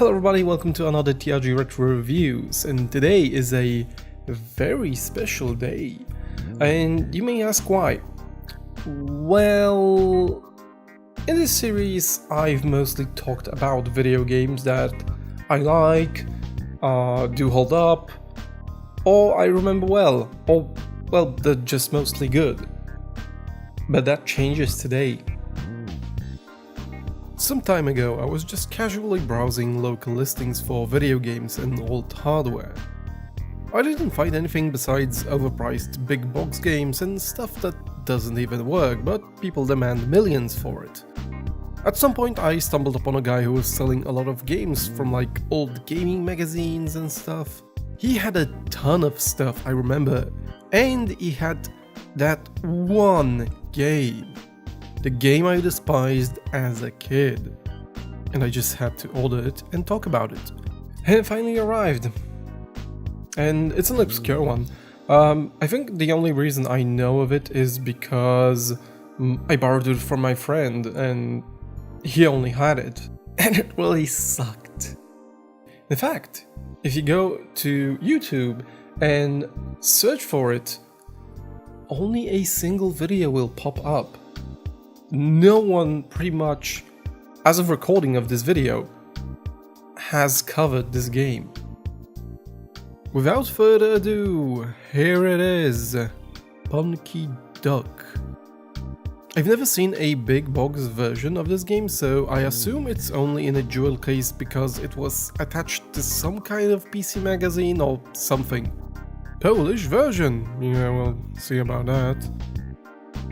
Hello everybody, welcome to another TRG Retro Reviews, and today is a very special day. And you may ask why. Well, in this series I've mostly talked about video games that I like, do hold up, or I remember well, or well, they're just mostly good. But that changes today. Some time ago, I was just casually browsing local listings for video games and old hardware. I didn't find anything besides overpriced big box games and stuff that doesn't even work, but people demand millions for it. At some point I stumbled upon a guy who was selling a lot of games from like old gaming magazines and stuff. He had a ton of stuff, I remember, and he had that one game. The game I despised as a kid, and I just had to order it and talk about it. And it finally arrived. And it's an obscure one. I think the only reason I know of it is because I borrowed it from my friend and he only had it. And it really sucked. In fact, if you go to YouTube and search for it, only a single video will pop up. No one, pretty much, as of recording of this video, has covered this game. Without further ado, here it is, Punky Duck. I've never seen a big box version of this game, so I assume it's only in a jewel case because it was attached to some kind of PC magazine or something. Polish version, yeah, we'll see about that.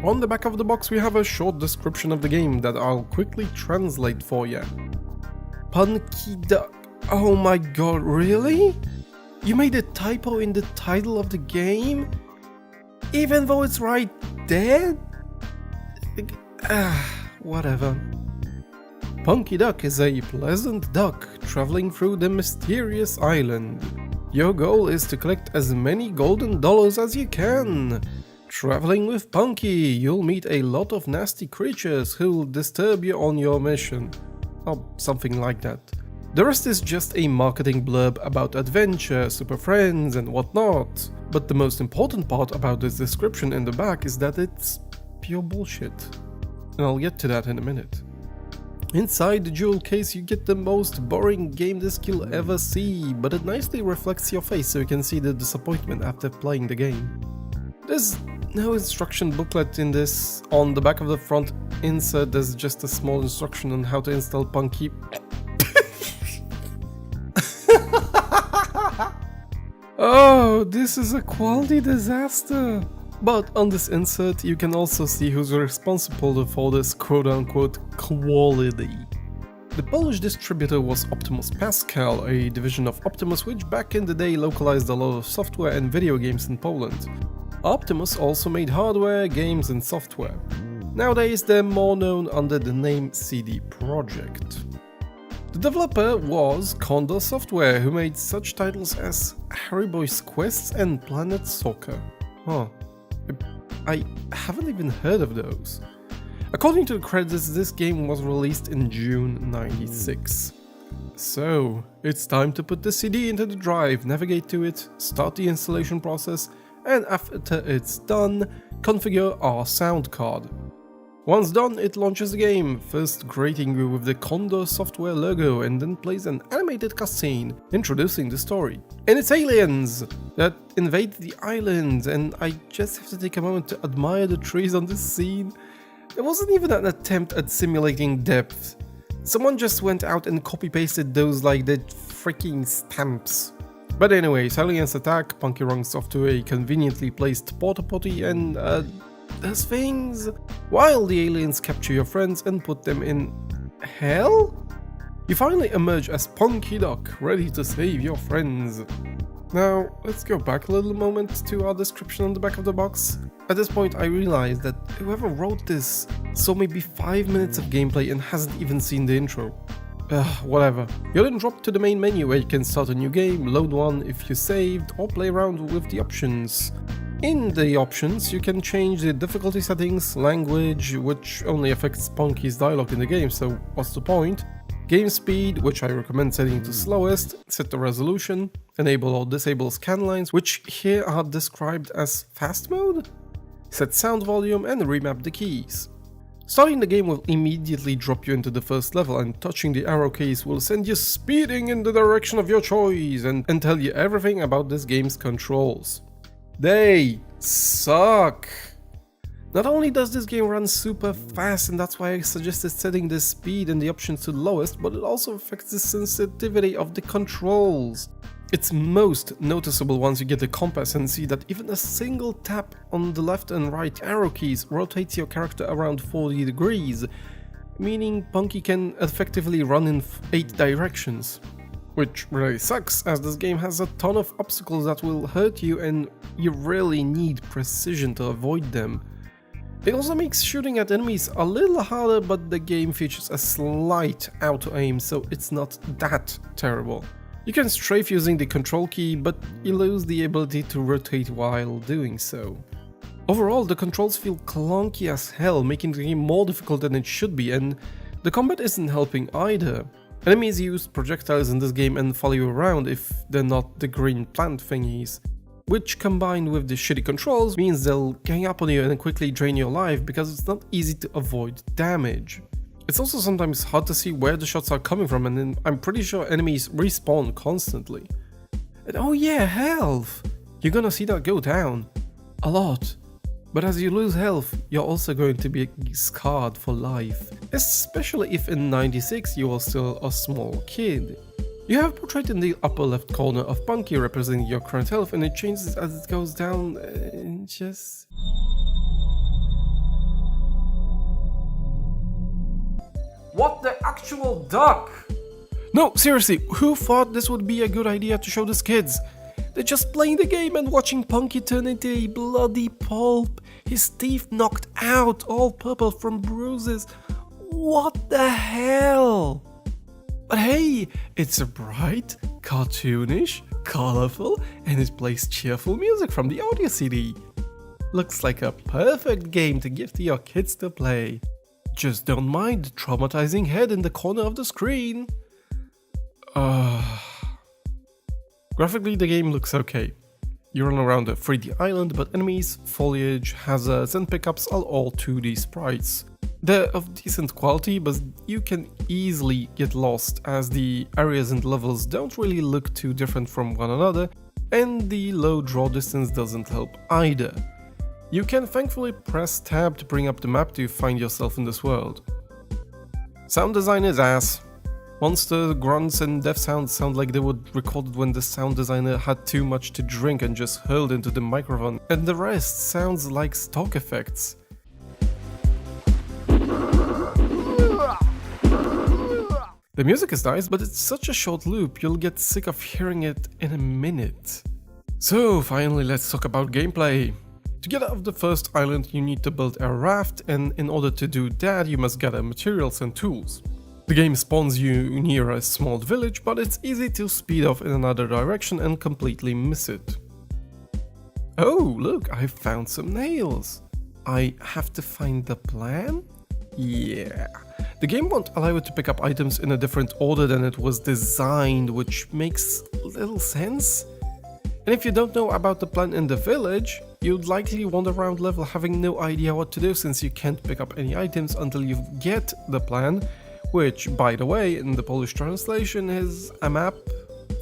On the back of the box we have a short description of the game that I'll quickly translate for you. Punky Duck. Oh my god, really? You made a typo in the title of the game? Even though it's right there? Whatever. Punky Duck is a pleasant duck traveling through the mysterious island. Your goal is to collect as many golden dollars as you can. Traveling with Punky, you'll meet a lot of nasty creatures who'll disturb you on your mission. Or something like that. The rest is just a marketing blurb about adventure, super friends and whatnot. But the most important part about this description in the back is that it's pure bullshit. And I'll get to that in a minute. Inside the jewel case you get the most boring game disc you'll ever see, but it nicely reflects your face so you can see the disappointment after playing the game. There's no instruction booklet in this. On the back of the front insert there's just a small instruction on how to install Punky. Oh, this is a quality disaster. But on this insert you can also see who's responsible for this quote-unquote quality. The Polish distributor was Optimus Pascal, a division of Optimus which back in the day localized a lot of software and video games in Poland. Optimus also made hardware, games and software. Nowadays they're more known under the name CD Projekt. The developer was Condor Software, who made such titles as Harry Boy's Quest and Planet Soccer. Huh. I haven't even heard of those. According to the credits, this game was released in June '96. So, it's time to put the CD into the drive, navigate to it, start the installation process, and after it's done, configure our sound card. Once done, it launches the game, first greeting you with the Condor Software logo and then plays an animated cutscene introducing the story. And it's aliens that invade the island, and I just have to take a moment to admire the trees on this scene. It wasn't even an attempt at simulating depth. Someone just went out and copy-pasted those like the freaking stamps. But anyways, aliens attack, Punky runs off to a conveniently placed porta potty and does things, while the aliens capture your friends and put them in hell? You finally emerge as Punky Duck, ready to save your friends. Now, let's go back a little moment to our description on the back of the box. At this point I realized that whoever wrote this saw maybe 5 minutes of gameplay and hasn't even seen the intro. Whatever. You're then dropped to the main menu where you can start a new game, load one if you saved, or play around with the options. In the options, you can change the difficulty settings, language, which only affects Punky's dialogue in the game, so what's the point? Game speed, which I recommend setting to slowest, set the resolution, enable or disable scan lines, which here are described as fast mode, set sound volume and remap the keys. Starting the game will immediately drop you into the first level, and touching the arrow keys will send you speeding in the direction of your choice and tell you everything about this game's controls. They suck! Not only does this game run super fast, and that's why I suggested setting the speed and the options to lowest, but it also affects the sensitivity of the controls. It's most noticeable once you get the compass and see that even a single tap on the left and right arrow keys rotates your character around 40 degrees, meaning Punky can effectively run in 8 directions. Which really sucks, as this game has a ton of obstacles that will hurt you and you really need precision to avoid them. It also makes shooting at enemies a little harder, but the game features a slight auto-aim, so it's not that terrible. You can strafe using the control key, but you lose the ability to rotate while doing so. Overall, the controls feel clunky as hell, making the game more difficult than it should be, and the combat isn't helping either. Enemies use projectiles in this game and follow you around if they're not the green plant thingies, which combined with the shitty controls means they'll gang up on you and quickly drain your life because it's not easy to avoid damage. It's also sometimes hard to see where the shots are coming from, and then I'm pretty sure enemies respawn constantly. And oh yeah, health! You're gonna see that go down. A lot. But as you lose health, you're also going to be scarred for life. Especially if in '96 you are still a small kid. You have a portrait in the upper left corner of Punky representing your current health, and it changes as it goes down, just... What the actual duck? No, seriously, who thought this would be a good idea to show these kids? They're just playing the game and watching Punky turn into a bloody pulp, his teeth knocked out, all purple from bruises. What the hell? But hey, it's bright, cartoonish, colorful, and it plays cheerful music from the audio CD. Looks like a perfect game to give to your kids to play. Just don't mind the traumatizing head in the corner of the screen. Graphically, the game looks okay. You run around a 3D island, but enemies, foliage, hazards, and pickups are all 2D sprites. They're of decent quality, but you can easily get lost as the areas and levels don't really look too different from one another, and the low draw distance doesn't help either. You can thankfully press tab to bring up the map to find yourself in this world. Sound design is ass. Monster grunts and death sounds sound like they were recorded when the sound designer had too much to drink and just hurled into the microphone, and the rest sounds like stock effects. The music is nice, but it's such a short loop, you'll get sick of hearing it in a minute. So finally, let's talk about gameplay. To get out of the first island, you need to build a raft, and in order to do that, you must gather materials and tools. The game spawns you near a small village, but it's easy to speed off in another direction and completely miss it. Oh, look, I found some nails. I have to find the plan? Yeah. The game won't allow you to pick up items in a different order than it was designed, which makes little sense. And if you don't know about the plan in the village, you'd likely wander around level having no idea what to do, since you can't pick up any items until you get the plan, which, by the way, in the Polish translation is a map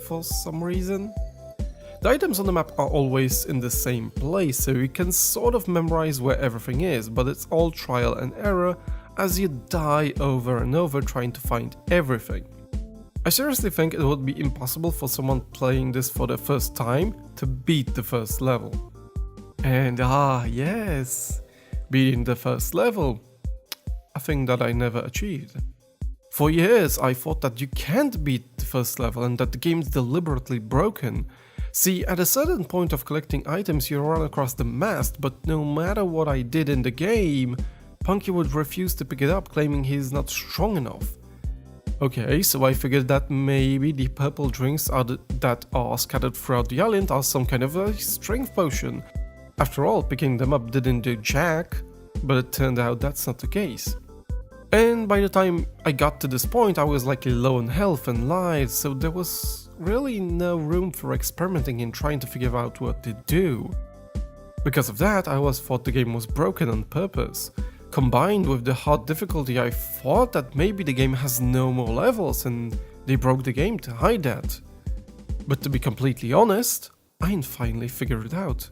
for some reason. The items on the map are always in the same place, so you can sort of memorize where everything is, but it's all trial and error as you die over and over trying to find everything. I seriously think it would be impossible for someone playing this for the first time to beat the first level. And yes, beating the first level, a thing that I never achieved. For years I thought that you can't beat the first level and that the game's deliberately broken. See, at a certain point of collecting items you run across the mast, but no matter what I did in the game, Punky would refuse to pick it up, claiming he's not strong enough. Okay, so I figured that maybe the purple drinks that are scattered throughout the island are some kind of a strength potion. After all, picking them up didn't do jack, but it turned out that's not the case. And by the time I got to this point, I was likely low on health and lives, so there was really no room for experimenting and trying to figure out what to do. Because of that, I always thought the game was broken on purpose. Combined with the hard difficulty, I thought that maybe the game has no more levels and they broke the game to hide that. But to be completely honest, I finally figured it out.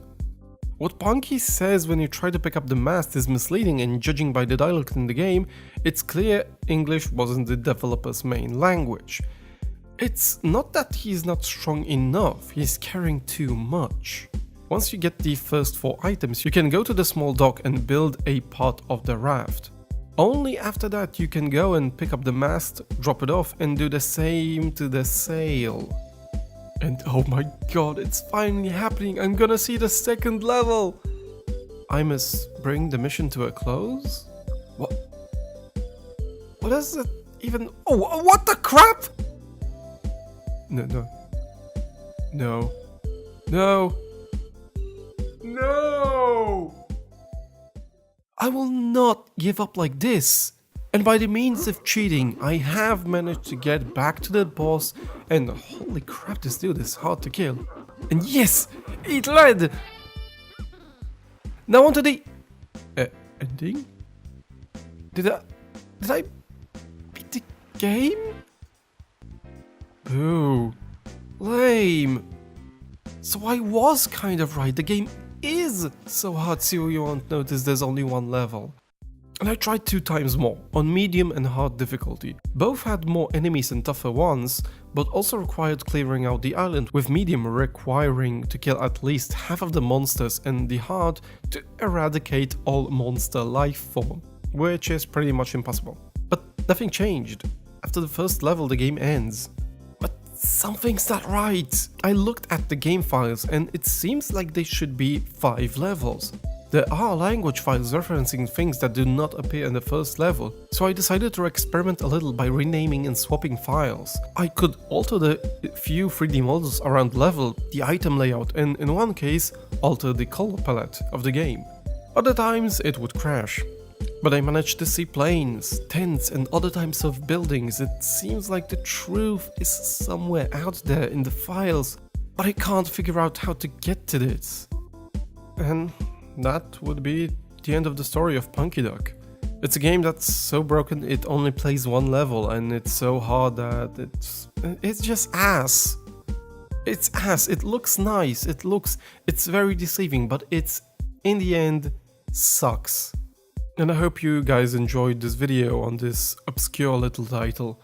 What Punky says when you try to pick up the mast is misleading, and judging by the dialogue in the game, it's clear English wasn't the developer's main language. It's not that he's not strong enough, he's carrying too much. Once you get the first 4 items, you can go to the small dock and build a part of the raft. Only after that you can go and pick up the mast, drop it off, and do the same to the sail. And oh my god, it's finally happening, I'm gonna see the second level! I must bring the mission to a close? What? What is it even? Oh, what the crap?! No. I will not give up like this. And by the means of cheating, I have managed to get back to the boss, and holy crap, this dude is hard to kill. And yes, it led! Now onto the ending? Did I beat the game? Boo. Lame. So I was kind of right, the game is so hard, so you won't notice there's only one level. And I tried 2 times more, on medium and hard difficulty. Both had more enemies and tougher ones, but also required clearing out the island, with medium requiring to kill at least half of the monsters and the hard to eradicate all monster life form, which is pretty much impossible. But nothing changed. After the first level the game ends. But something's not right. I looked at the game files and it seems like they should be 5 levels. There are language files referencing things that do not appear in the first level, so I decided to experiment a little by renaming and swapping files. I could alter the few 3D models around level, the item layout, and in one case, alter the color palette of the game. Other times it would crash. But I managed to see planes, tents, and other types of buildings. It seems like the truth is somewhere out there in the files, but I can't figure out how to get to this. And that would be the end of the story of Punky Duck. It's a game that's so broken it only plays 1 level, and it's so hard that it's just ass. It's ass, it looks nice, it's very deceiving, but it's, in the end, sucks. And I hope you guys enjoyed this video on this obscure little title.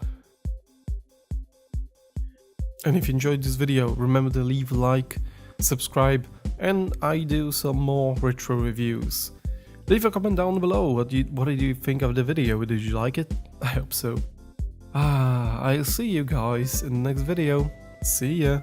And if you enjoyed this video, remember to leave a like, subscribe, and I do some more retro reviews. Leave a comment down below, what did you think of the video, did you like it? I hope so. I'll see you guys in the next video. See ya!